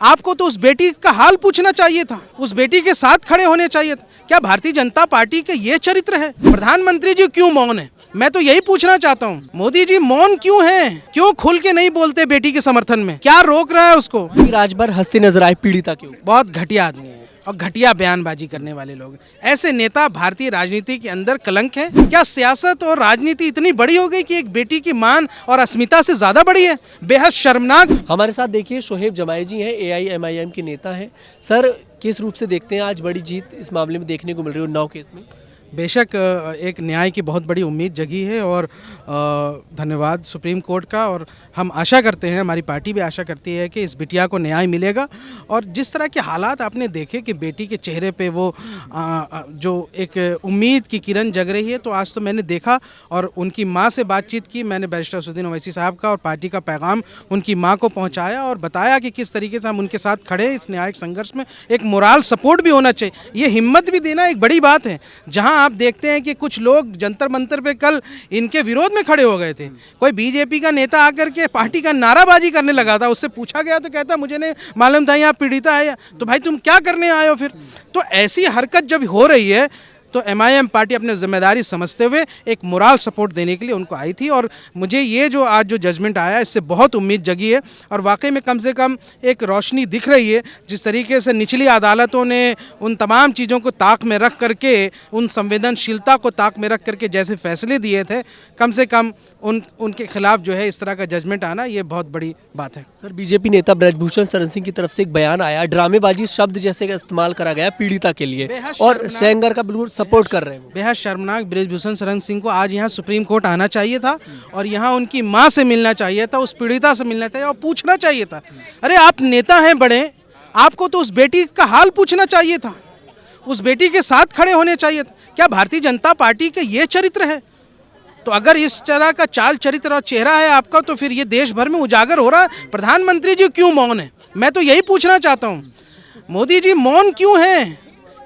आपको तो उस बेटी का हाल पूछना चाहिए था, उस बेटी के साथ खड़े होने चाहिए था। क्या भारतीय जनता पार्टी के ये चरित्र है? प्रधानमंत्री जी क्यों मौन है? मैं तो यही पूछना चाहता हूँ, मोदी जी मौन क्यों हैं? क्यों खुल के नहीं बोलते बेटी के समर्थन में? क्या रोक रहा है उसको? राज भर हंसते नजर आए पीड़िता के ऊपर। बहुत घटिया आदमी है और घटिया बयानबाजी करने वाले लोग। ऐसे नेता भारतीय राजनीति के अंदर कलंक है। क्या सियासत और राजनीति इतनी बड़ी हो गई कि एक बेटी की मान और अस्मिता से ज्यादा बड़ी है? बेहद शर्मनाक। हमारे साथ देखिए शोहेब जमाई जी हैं, AIMIM के नेता हैं। सर, किस रूप से देखते हैं आज बड़ी जीत इस मामले में देखने को मिल रही है उन्नाव केस में? बेशक एक न्याय की बहुत बड़ी उम्मीद जगी है और धन्यवाद सुप्रीम कोर्ट का। और हम आशा करते हैं, हमारी पार्टी भी आशा करती है कि इस बिटिया को न्याय मिलेगा। और जिस तरह के हालात आपने देखे कि बेटी के चेहरे पे वो जो एक उम्मीद की किरण जग रही है, तो आज तो मैंने देखा और उनकी माँ से बातचीत की। मैंने बैरिस्टर असदुद्दीन ओवैसी साहब का और पार्टी का पैगाम उनकी माँ को पहुँचाया और बताया कि किस तरीके से हम उनके साथ खड़े हैं इस न्यायिक संघर्ष में। एक मोरल सपोर्ट भी होना चाहिए, ये हिम्मत भी देना एक बड़ी बात है। जहाँ आप देखते हैं कि कुछ लोग जंतर मंतर पे कल इनके विरोध में खड़े हो गए थे। कोई बीजेपी का नेता आकर के पार्टी का नाराबाजी करने लगा था, उससे पूछा गया तो कहता मुझे नहीं मालूम था यहाँ पीड़िता है। तो भाई तुम क्या करने आए हो फिर? तो ऐसी हरकत जब हो रही है तो MIM पार्टी अपने जिम्मेदारी समझते हुए एक मोरल सपोर्ट देने के लिए उनको आई थी। और मुझे ये जो आज जो जजमेंट आया इससे बहुत उम्मीद जगी है और वाकई में कम से कम एक रोशनी दिख रही है। जिस तरीके से निचली अदालतों ने उन तमाम चीज़ों को ताक में रख करके, उन संवेदनशीलता को ताक में रख करके जैसे फैसले दिए थे, कम से कम उनके खिलाफ जो है इस तरह का जजमेंट आना ये बहुत बड़ी बात है। सर, BJP नेता ब्रजभूषण शरण सिंह की तरफ से एक बयान आया, ड्रामेबाजी शब्द जैसे का इस्तेमाल करा गया पीड़िता के लिए और सेंगर का बिल्कुल सपोर्ट कर रहे हैं। बेहद शर्मनाक। ब्रजभूषण शरण सिंह को आज यहाँ सुप्रीम कोर्ट आना चाहिए था और यहाँ उनकी माँ से मिलना चाहिए था, उस पीड़िता से मिलना चाहिए और पूछना चाहिए था। अरे आप नेता हैं बड़े, आपको तो उस बेटी का हाल पूछना चाहिए था, उस बेटी के साथ खड़े होने चाहिए था। क्या भारतीय जनता पार्टी के ये चरित्र है? तो अगर इस तरह का चाल चरित्र और चेहरा है आपका तो फिर ये देश भर में उजागर हो रहा है। प्रधानमंत्री जी क्यों मौन है? मैं तो यही पूछना चाहता हूँ, मोदी जी मौन क्यों हैं?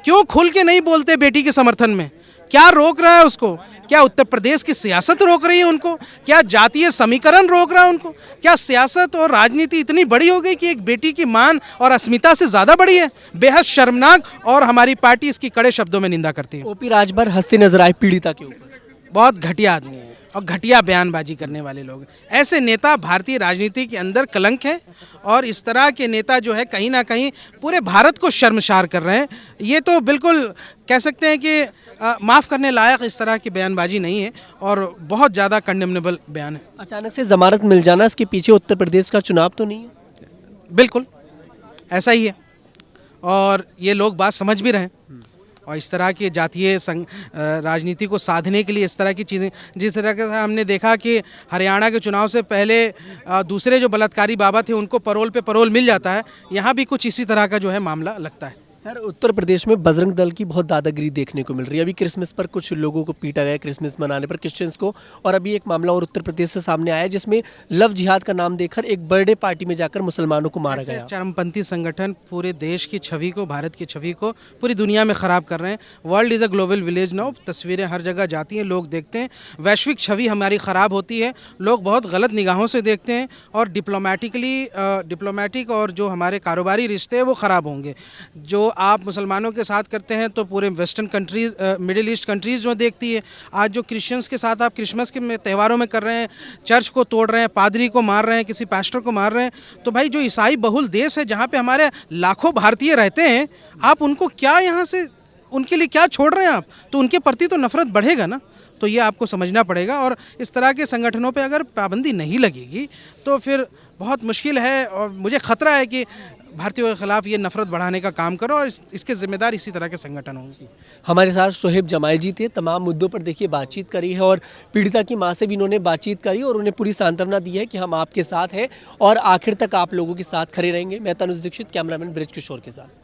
क्यों खुल के नहीं बोलते बेटी के समर्थन में? क्या रोक रहा है उसको? क्या उत्तर प्रदेश की सियासत रोक रही है उनको? क्या जातीय समीकरण रोक रहा है उनको? क्या सियासत और राजनीति इतनी बड़ी हो गई कि एक बेटी की मान और अस्मिता से ज़्यादा बड़ी है? बेहद शर्मनाक। और हमारी पार्टी इसकी कड़े शब्दों में निंदा करती है। OP राजभर हंसते नजर आए पीड़िता के ऊपर। बहुत घटिया आदमी है और घटिया बयानबाजी करने वाले लोग। ऐसे नेता भारतीय राजनीति के अंदर कलंक है और इस तरह के नेता जो है कहीं ना कहीं पूरे भारत को शर्मसार कर रहे हैं। ये तो बिल्कुल कह सकते हैं कि माफ़ करने लायक इस तरह की बयानबाजी नहीं है और बहुत ज़्यादा कंडेमनेबल बयान है। अचानक से जमानत मिल जाना, इसके पीछे उत्तर प्रदेश का चुनाव तो नहीं है? बिल्कुल ऐसा ही है और ये लोग बात समझ भी रहे हैं। और इस तरह की जातीय राजनीति को साधने के लिए इस तरह की चीज़ें, जिस तरह से हमने देखा कि हरियाणा के चुनाव से पहले दूसरे जो बलात्कारी बाबा थे उनको पैरोल पे पैरोल मिल जाता है, यहाँ भी कुछ इसी तरह का जो है मामला लगता है। सर, उत्तर प्रदेश में बजरंग दल की बहुत दादागिरी देखने को मिल रही है। अभी क्रिसमस पर कुछ लोगों को पीटा गया, क्रिसमस मनाने पर क्रिश्चियंस को, और अभी एक मामला और उत्तर प्रदेश से सामने आया जिसमें लव जिहाद का नाम देकर एक बर्थडे पार्टी में जाकर मुसलमानों को मारा गया। चरमपंथी संगठन पूरे देश की छवि को, भारत की छवि को पूरी दुनिया में ख़राब कर रहे हैं। World is a global village now. तस्वीरें हर जगह जाती हैं, लोग देखते हैं, वैश्विक छवि हमारी ख़राब होती है, लोग बहुत गलत निगाहों से देखते हैं और डिप्लोमेटिक और जो हमारे कारोबारी रिश्ते हैं वो ख़राब होंगे। जो आप मुसलमानों के साथ करते हैं तो पूरे western countries, middle east countries जो देखती है। आज जो क्रिश्चियंस के साथ आप क्रिसमस के त्योहारों में कर रहे हैं, चर्च को तोड़ रहे हैं, पादरी को मार रहे हैं, किसी पास्टर को मार रहे हैं, तो भाई जो ईसाई बहुल देश है जहाँ पे हमारे लाखों भारतीय रहते हैं, आप उनको क्या यहाँ से, उनके लिए क्या छोड़ रहे हैं आप? तो उनके प्रति तो नफरत बढ़ेगा ना। तो ये आपको समझना पड़ेगा और इस तरह के संगठनों पे अगर पाबंदी नहीं लगेगी तो फिर बहुत मुश्किल है। और मुझे खतरा है कि भारतीयों के खिलाफ ये नफरत बढ़ाने का काम करो और इसके जिम्मेदार इसी तरह के संगठन होंगे। हमारे साथ शोहेब जमाई जी थे, तमाम मुद्दों पर देखिए बातचीत करी है और पीड़िता की मां से भी इन्होंने बातचीत करी और उन्हें पूरी सांत्वना दी है कि हम आपके साथ हैं और आखिर तक आप लोगों के साथ खड़े रहेंगे। मैं तनुज दीक्षित, कैमरामैन ब्रिज किशोर के साथ।